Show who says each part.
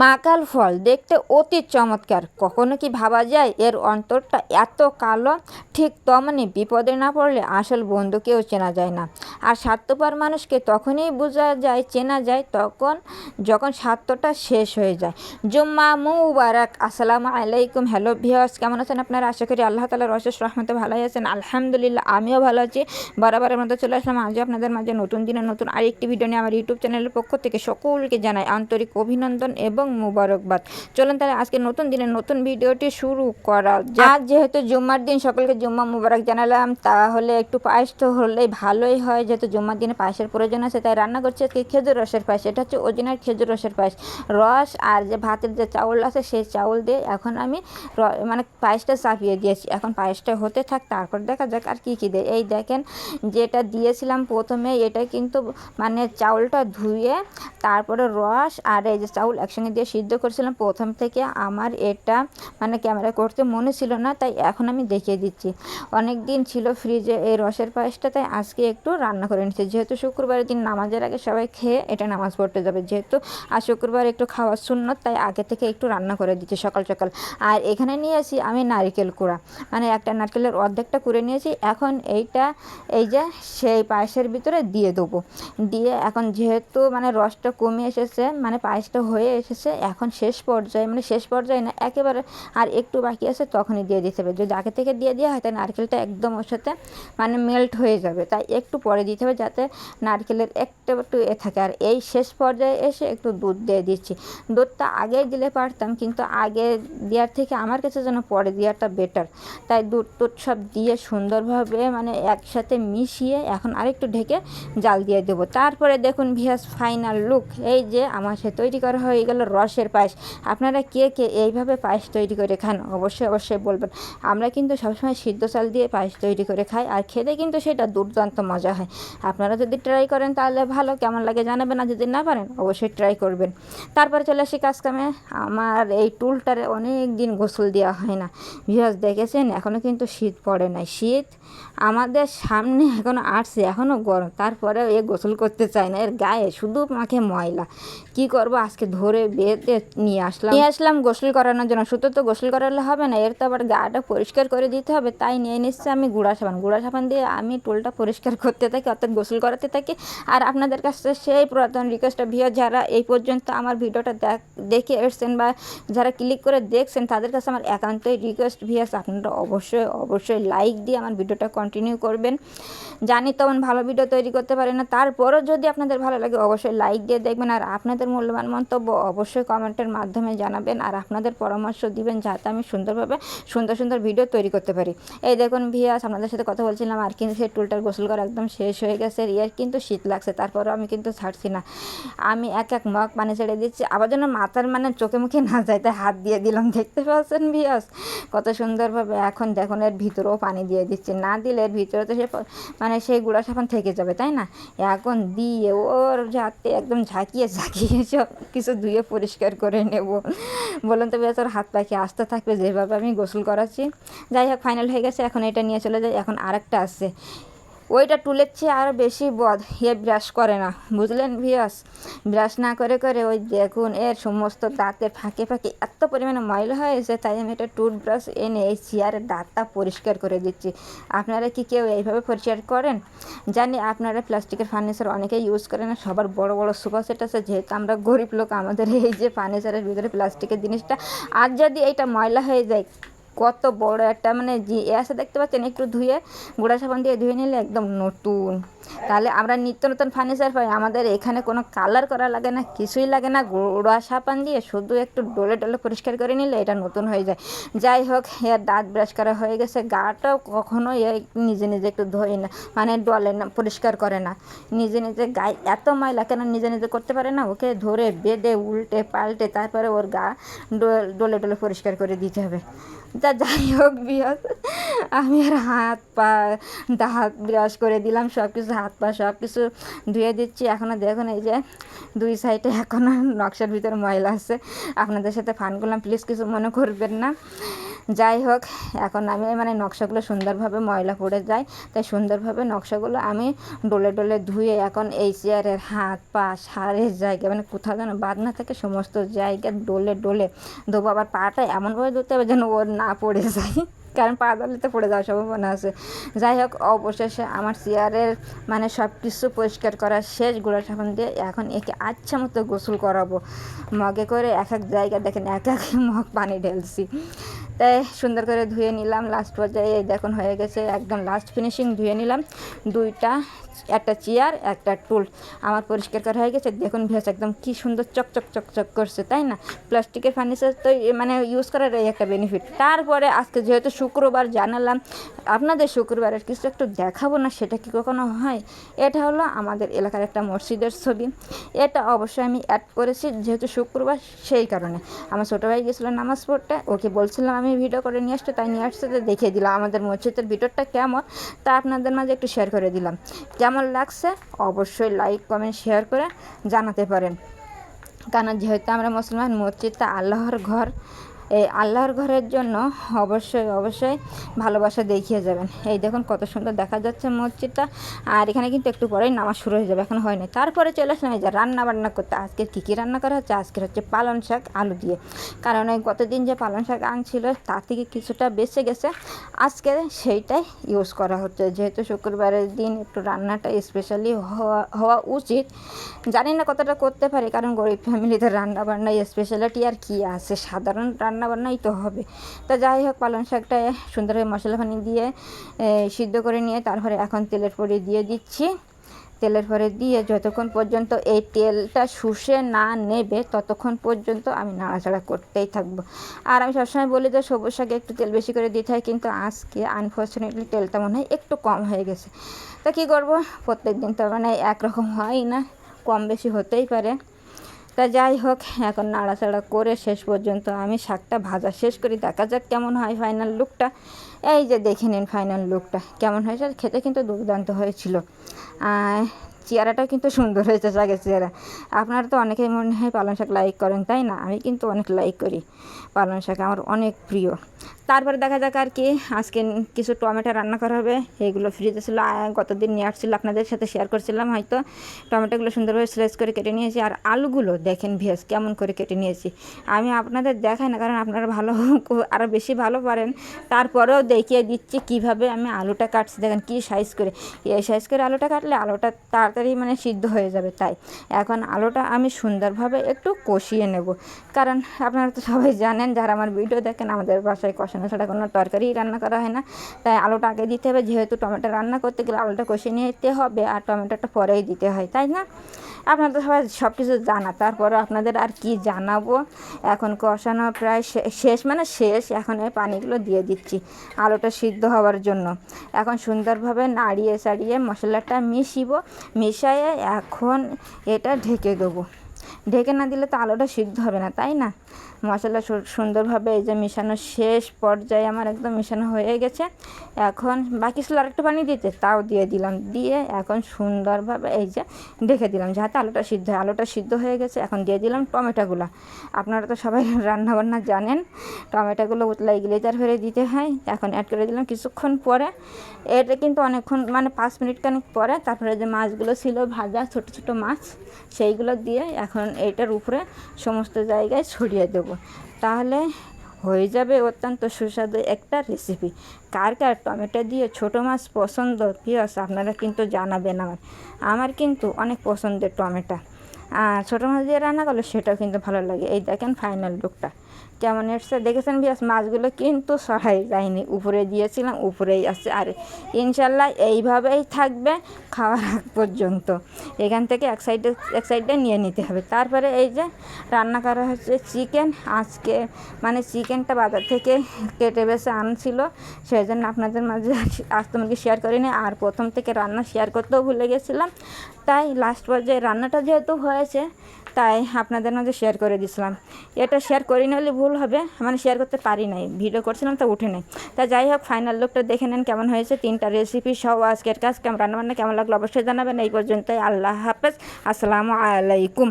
Speaker 1: মাকাল ফল দেখতে অতি চমৎকার, কখনো কি ভাবা যায় এর অন্তরটা এত কালো? ঠিক তেমনি বিপদে না পড়লে আসল বন্ধুকেও চেনা যায় না। আর স্বার্থপর মানুষকে তখনই বোঝা যায়, চেনা যায় যখন স্বার্থটা শেষ হয়ে যায়। জুম্মা মুবারাক, আসসালামু আলাইকুম। হ্যালো ভিউয়ার্স, কেমন আছেন আপনারা? আশা করি আল্লাহ তাআলার অশেষ রহমতে ভালোই আছেন। আলহামদুলিল্লাহ, আমিও ভালো আছি। বরাবরের মতো চলে আসলাম আজও আপনাদের মাঝে নতুন দিনে নতুন আরেকটি ভিডিও নিয়ে। আমার ইউটিউব চ্যানেলের পক্ষ থেকে সকলকে জানাই আন্তরিক অভিনন্দন এবং মুবারকবাদ। চলুন তাহলে আজকে নতুন দিনে নতুন ভিডিওটি শুরু করা যাক। আজ যেহেতু জুম্মার দিন, সকলকে জুম্মা মুবারক জানালাম। তাহলে একটু পায়েস তো হলেই ভালোই হয়, যেহেতু জুম্মার দিনে পায়েসের প্রয়োজন আছে, তাই রান্না করছি আজকে খেজুর রসের পায়েস। এটা হচ্ছে অরিজিনাল খেজুর রসের পায়েস। রস আর যে ভাতের যে চাউল আছে সেই চাউল দিয়ে এখন আমি পায়েসটা চাপিয়ে দিয়েছি। এখন পায়েসটা হতে থাক, তারপর দেখা যাক আর কী কী দেয়। এই দেখেন, যেটা দিয়েছিলাম প্রথমে, এটা কিন্তু চাউলটা ধুয়ে তারপরে রস আর এই যে চাউল একসঙ্গে দিয়ে সিদ্ধ করেছিলাম। প্রথম থেকে আমার এটা ক্যামেরা করতে মনে ছিল না, তাই এখন আমি দেখিয়ে দিচ্ছি। অনেক দিন ছিল ফ্রিজে এই রসের পায়েসটা, তাই আজকে একটু রান্না করে নিচ্ছি। যেহেতু শুক্রবারের দিন নামাজের আগে সবাই খেয়ে এটা নামাজ পড়তে যাবে, যেহেতু আর শুক্রবার একটু খাওয়ার সুন্নত, তাই আগে থেকে একটু রান্না করে দিচ্ছি সকাল সকাল। আর এখানে নিয়েছি আমি নারকেল কুড়া, একটা নারকেলের অর্ধেকটা কুড়ে নিয়েছি। এখন এই যে সেই পায়েসের ভিতরে দিয়ে দেবো। দিয়ে এখন যেহেতু রসটা কমে এসেছে, পায়েসটা হয়ে এসেছে, এখন শেষ পর্যায়ে না, একেবারে আর একটু বাকি আছে, তখনই দিয়ে দিতে হবে। যদি আগে থেকে দিয়ে দেওয়া হয় তাই নারকেলটা একদম ওর সাথে মেল্ট হয়ে যাবে, তাই একটু পরে দিতে হবে যাতে নারকেলের একটু থাকে। আর এই শেষ পর্যায়ে এসে একটু দুধ দিয়ে দিচ্ছি। দুধটা আগে দিলে পারতাম, কিন্তু আগে দেওয়ার থেকে আমার কাছে যেন পরে দেওয়াটা বেটার, তাই দুধ সব দিয়ে সুন্দরভাবে একসাথে মিশিয়ে এখন আরেকটু ঢেকে জাল দিয়ে দেবো। তারপরে দেখুন ভিউয়ার্স, ফাইনাল লুক। এই যে আমার সে তৈরি করা হয়ে গেল রসের পায়েস। আপনারা কে কে এইভাবে পায়েস তৈরি করে খান অবশ্যই বলবেন। আমরা কিন্তু সবসময় সিদ্ধ চাল দিয়ে পায়েস তৈরি করে খাই, আর খেতে কিন্তু সেটা দুর্দান্ত মজা হয়। আপনারা যদি ট্রাই করেন তাহলে ভালো, কেমন লাগে জানাবেন, আর যদি না পারেন অবশ্যই ট্রাই করবেন। তারপরে চলে আসি কাজ কামে। আমার এই টুলটারে অনেক দিন গোসল দেওয়া হয় না। ভিউয়ার্স দেখেছেন, এখনও কিন্তু শীত পড়ে নাই। শীত আমাদের সামনে এখনও আসছে, এখনও গরম, তারপরেও এ গোসল করতে চায় না। এর গায়ে শুধু মাখে ময়লা। কি করব, আজকে ধরে বেঁধে নিয়ে আসলাম গোসল করানোর জন্য। শুধু তো গোসল করালে হবে না, এর তো আবার গাটা পরিষ্কার করে দিতে হবে, তাই নিয়ে নিচ্ছে আমি গুঁড়া সাবান দিয়ে আমি টুলটা পরিষ্কার করতে থাকি, অর্থাৎ গোসল করাতে থাকি। আর আপনাদের কাছে সেই পুরাতন রিকোয়েস্টটা, যারা এই পর্যন্ত আমার ভিডিওটা দেখে এসছেন বা যারা ক্লিক করে দেখছেন, তাদের কাছে আমার একান্তই রিকোয়েস্ট ভিউয়ার্স, আপনারা অবশ্যই লাইক দিয়ে আমার ভিডিওটা কন্টিনিউ করবেন। জানি তেমন ভালো ভিডিও তৈরি করতে পারি না, তারপরও যদি আপনাদের ভালো লাগে অবশ্যই লাইক দিয়ে দেখবেন। আর আপনাদের মূল্যবান মন্তব্য অবশ্যই কমেন্টের মাধ্যমে জানাবেন, আর আপনাদের পরামর্শ দিবেন, যাতে আমি সুন্দরভাবে সুন্দর ভিডিও তৈরি করতে পারি। এই দেখুন ভিউয়ার্স, আপনাদের সাথে কথা বলছিলাম, আর কিন্তু সেই টুলটার গোসল করা একদম শেষ হয়ে গেছে। এর কিন্তু শীত লাগছে, তারপরও আমি কিন্তু ছাড়ছি না। আমি এক মগ পানি ছেড়ে দিচ্ছি, আবার যেন মাথার চোখে মুখে না যায়, তাই হাত দিয়ে দিলাম। দেখতে পাচ্ছেন ভিউয়ার্স কত সুন্দরভাবে। এখন দেখুন এর ভিতরেও পানি দিয়ে দিচ্ছি, না দিলে এর ভিতরে তো সে সেই গুঁড়া সাবান থেকে যাবে, তাই না? এখন দিয়ে ওর যাতে একদম ঝাঁকিয়ে সব কিছু ধুয়ে পরিষ্কার করে নেব। বলুন তো ভিউয়ার্স, ওর হাত পাখি আসতে থাকবে যেভাবে আমি গোসল করাচ্ছি। যাই হোক, ফাইনাল হয়ে গেছে, এখন এটা নিয়ে চলে যাই। এখন আরেকটা আসছে, ওইটা টুলের চেয়ে আরও বেশি ব্রাশ করে না, বুঝলেন ভিউয়ার্স? ব্রাশ না করে ওই দেখুন এর সমস্ত দাঁতের ফাঁকে এত পরিমাণে ময়লা হয়েছে, তাই আমি একটা টুথব্রাশ এনে এই চেয়ারের দাঁতটা পরিষ্কার করে দিচ্ছি। আপনারা কি কেউ এইভাবে পরিষ্কার করেন? জানি আপনারা প্লাস্টিকের ফার্নিচার অনেকেই ইউজ করেন না, সবার বড় সোফা সেট আছে। যেহেতু আমরা গরিব লোক, আমাদের এই যে ফার্নিচারের ভিতরে প্লাস্টিকের জিনিসটা, আর যদি এইটা ময়লা হয়ে যায়, কত বড় একটা যে আছে দেখতে পাচ্ছেন, একটু ধুয়ে গুঁড়া সাবান দিয়ে ধুয়ে নিলে একদম নতুন। তাহলে আমরা নিত্য নতুন ফার্নিচার পাই, আমাদের এখানে কোনো কালার করা লাগে না, কিছুই লাগে না। গুঁড়া সাবান দিয়ে শুধু একটু ডলে পরিষ্কার করে নিলে এটা নতুন হয়ে যায়। যাই হোক, এর দাঁত ব্রাশ করা হয়ে গেছে। গাটাও কখনো নিজে একটু ধোয় না, ডলে না, পরিষ্কার করে না। নিজে গায়ে এত ময়লা কেন নিজে করতে পারে না? ওকে ধরে বেঁধে উল্টে পাল্টে তারপরে ওর গা ডলে পরিষ্কার করে দিতে হবে। যাই হোক ভিউয়ার্স, আমি আর হাত পা দাঁত ব্রাশ করে দিলাম, সব কিছু হাত পা সব কিছু ধুয়ে দিচ্ছি। এখনও দেখুন এই যে দুই সাইডে এখনও নকশার ভিতরে ময়লা আছে। আপনাদের সাথে ফান করলাম, প্লিজ কিছু মনে করবেন না। যাই হোক, এখন আমি মানে নকশাগুলো সুন্দরভাবে ময়লা পড়ে যায়, তাই সুন্দরভাবে নকশাগুলো আমি ডলে ডলে ধুয়ে এখন এই চেয়ারের হাত পা সারের জায়গা মানে কোথাও যেন বাদ না থাকে সমস্ত জায়গা ডলে ডলে ধোবো। আবার পাটা এমনভাবে ধুতে হবে যেন ওর না পড়ে যায়, কারণ পা ধরলে তো পড়ে যাওয়ার সম্ভাবনা আছে। যাই হোক, অবশেষে আমার চেয়ারের মানে সব কিছু পরিষ্কার করা শেষ গুঁড়া সাবান দিয়ে। এখন একে আচ্ছা মতো গোসল করাবো। মগে করে এক এক জায়গা দেখেন এক এক মগ পানি ঢেলছি, তাই সুন্দর করে ধুয়ে নিলাম। লাস্ট পর্যায়ে এই দেখুন হয়ে গেছে একদম লাস্ট ফিনিশিং। ধুয়ে নিলাম দুইটা, একটা চেয়ার একটা টুল আমার পরিষ্কার করা হয়ে গেছে। দেখুন ভিউয়ার্স একদম কি সুন্দর চকচক চকচক করছে, তাই না? প্লাস্টিকের ফার্নিচার তো মানে ইউজ করার এই একটা বেনিফিট। তারপরে আজকে যেহেতু শুক্রবার জানালাম আপনাদের শুক্রবারের কিছু একটু দেখাবো না, সেটা কি কখনো হয়? এটা হলো আমাদের এলাকার একটা মসজিদের ছবি। এটা অবশ্যই আমি অ্যাড করেছি যেহেতু শুক্রবার, সেই কারণে। আমার ছোটো ভাই গেছিলো নামাজ পড়তে, ওকে বলছিলাম আমি ভিডিও করে নিয়ে আসতে, তাই নিয়ে আসতে দেখিয়ে দিলাম আমাদের মসজিদের ভিডিওটা কেমন, তা আপনাদের মাঝে একটু শেয়ার করে দিলাম। কেমন লাগছে অবশ্যই লাইক কমেন্ট শেয়ার করে জানাতে পারেন। কারণ যেহেতু আমরা মুসলমান, মসজিদটা আল্লাহর ঘর, এই আল্লাহর ঘরের জন্য অবশ্যই অবশ্যই ভালোবাসা দেখিয়ে যাবেন। এই দেখুন কত সুন্দর দেখা যাচ্ছে মসজিদটা। আর এখানে কিন্তু একটু পরেই নামাজ শুরু হয়ে যাবে, এখন হয় না। তারপরে চলে আসলাম এই যে রান্না বান্না করতে। আজকে কী রান্না করা হচ্ছে? আজকের হচ্ছে পালং শাক আলু দিয়ে। কারণ এই গতদিন যে পালং শাক আনছিল তার থেকে কিছুটা বেঁচে গেছে, আজকে সেইটাই ইউজ করা হচ্ছে। যেহেতু শুক্রবারের দিন একটু রান্নাটা স্পেশালি হওয়া উচিত। জানি না কতটা করতে পারি, কারণ গরিব ফ্যামিলিতে রান্না বান্না স্পেশালিটি আর কি আছে, সাধারণ রান্না বান্নাই তো হবে। তা যাই হোক, পালং শাকটা সুন্দরভাবে মশলা পানি দিয়ে সিদ্ধ করে নিয়ে তারপরে এখন তেলের পরে দিয়ে দিচ্ছি। তেলের পরে দিয়ে যতক্ষণ পর্যন্ত এই তেলটা শুষে না নেবে ততক্ষণ পর্যন্ত আমি নাড়াচাড়া করতেই থাকবো। আর আমি সবসময় বলি যে সবুজ শাকে একটু তেল বেশি করে দিতে হয়, কিন্তু আজকে আনফর্চুনেটলি তেলটা মনে হয় একটু কম হয়ে গেছে। তা কী করবো, প্রত্যেক দিন তো মানে একরকম হয় না, কম বেশি হতেই পারে। তা যাই হোক, এখন নাড়াচাড়া করে শেষ পর্যন্ত আমি শাকটা ভাজা শেষ করি। দেখা যাক কেমন হয় ফাইনাল লুকটা। এই যে দেখে নিন ফাইনাল লুকটা কেমন হয়েছে। খেতে কিন্তু দুর্দান্ত হয়েছিল। চেহারাটাও কিন্তু সুন্দর হয়েছে শাকের চেহারা। আপনারা তো অনেকেই মনে হয় পালং শাক লাইক করেন, তাই না? আমি কিন্তু অনেক লাইক করি পালং শাক, আমার অনেক প্রিয়। তারপরে দেখা যাক আর কি, আজকে কিছু টমেটো রান্না করা হবে। এগুলো ফ্রিজে ছিল, গতদিন নিয়ে আসছিল, আপনাদের সাথে শেয়ার করছিলাম হয়তো। টমেটোগুলো সুন্দরভাবে স্লাইস করে কেটে নিয়েছি। আর আলুগুলো দেখেন ভিউয়ার্স কেমন করে কেটে নিয়েছি। আমি আপনাদের দেখাই না, কারণ আপনারা ভালো আরও বেশি ভালো পারেন, তারপরেও দেখিয়ে দিচ্ছি কিভাবে আমি আলুটা কাটছি। দেখেন কী সাইজ করে, এই সাইজ করে আলুটা কাটলে আলুটা তাড়াতাড়ি মানে সিদ্ধ হয়ে যাবে। তাই এখন আলুটা আমি সুন্দরভাবে একটু কষিয়ে নেব। কারণ আপনারা তো সবাই জানেন, যারা আমার ভিডিও দেখেন, আমাদের বাসায় কষানো ছাড়া কোনো তরকারি রান্না করা হয় না। তাই আলুটা আগে দিতে হবে, যেহেতু টমেটো রান্না করতে গেলে আলুটা কষিয়ে নিতে হবে, আর টমেটোটা পরেই দিতে হয়, তাই না? আপনারা তো সবাই সব কিছু জানা, তারপরে আপনাদের আর কি জানাবো। এখন কষানো প্রায় শেষ, মানে শেষ। এখন এই পানিগুলো দিয়ে দিচ্ছি আলুটা সিদ্ধ হওয়ার জন্য। এখন সুন্দরভাবে নাড়িয়ে চাড়িয়ে মশলাটা মিশিয়ে এখন এটা ঢেকে দেবো। ঢেকে না দিলে তো আলুটা সিদ্ধ হবে না, তাই না? মশলা সুন্দরভাবে এই যে মেশানো শেষ পর্যায়ে আমার একদম মেশানো হয়ে গেছে। এখন বাকি ছিল আরেকটু পানি দিতে, তাও দিয়ে দিলাম। দিয়ে এখন সুন্দরভাবে এই যে ঢেকে দিলাম, যাতে আলুটা সিদ্ধ হয়। আলুটা সিদ্ধ হয়ে গেছে, এখন দিয়ে দিলাম টমেটোগুলো। আপনারা তো সবাই রান্নাবান্না জানেন, টমেটোগুলো উতলাই গ্লেজার ভরে দিতে হয়। এখন অ্যাড করে দিলাম কিছুক্ষণ পরে। এটা কিন্তু অনেকক্ষণ, মানে 5 মিনিট খানিক পরে। তারপরে যে মাছগুলো ছিল ভাজা, ছোটো ছোটো মাছ, সেইগুলো দিয়ে এখন এইটার উপরে সমস্ত জায়গায় ছড়িয়ে দেবো। তাহলে হয়ে যাবে অত্যন্ত সুস্বাদু একটা রেসিপি। কার কার টমেটো দিয়ে ছোটো মাছ পছন্দ প্রিয়স, আপনারা কিন্তু জানাবেন। আমার কিন্তু অনেক পছন্দের টমেটো। আর ছোটো মাছ দিয়ে রান্না করলে সেটাও কিন্তু ভালো লাগে। এই দেখেন ফাইনাল লুকটা কেমন এসছে, দেখেছেন ভিউয়ার্স? মাছগুলো কিন্তু সরাই যায়নি, উপরে দিয়েছিলাম, উপরেই আছে। আর ইনশাল্লাহ এইভাবেই থাকবে খাওয়ার আগ পর্যন্ত। এখান থেকে এক সাইডে নিয়ে নিতে হবে। তারপরে এই যে রান্না করা হচ্ছে চিকেন। আজকে মানে চিকেনটা বাজার থেকে কেটে বেছে আনছিল, সেই জন্য আপনাদের মাঝে আজ তোমাকে শেয়ার করিনি। আর প্রথম থেকে রান্না শেয়ার করতেও ভুলে গেছিলাম, তাই লাস্ট পর্যায়ে রান্নাটা যেহেতু হয়েছে তাই আপনাদের মাঝে শেয়ার করে দিয়েছিলাম। এটা শেয়ার করি না হলে ভুল হবে, মানে শেয়ার করতে পারি নাই, ভিডিও করছিলাম তা উঠে নাই। তা যাই হোক, ফাইনাল লুকটা দেখে নেন কেমন হয়েছে। 3টা রেসিপি সহ আজকের কাজ, কেমন রান্নাবান্না কেমন লাগলো অবশ্যই জানাবেন। এই পর্যন্তই, আল্লাহ হাফেজ, আসসালামু আলাইকুম।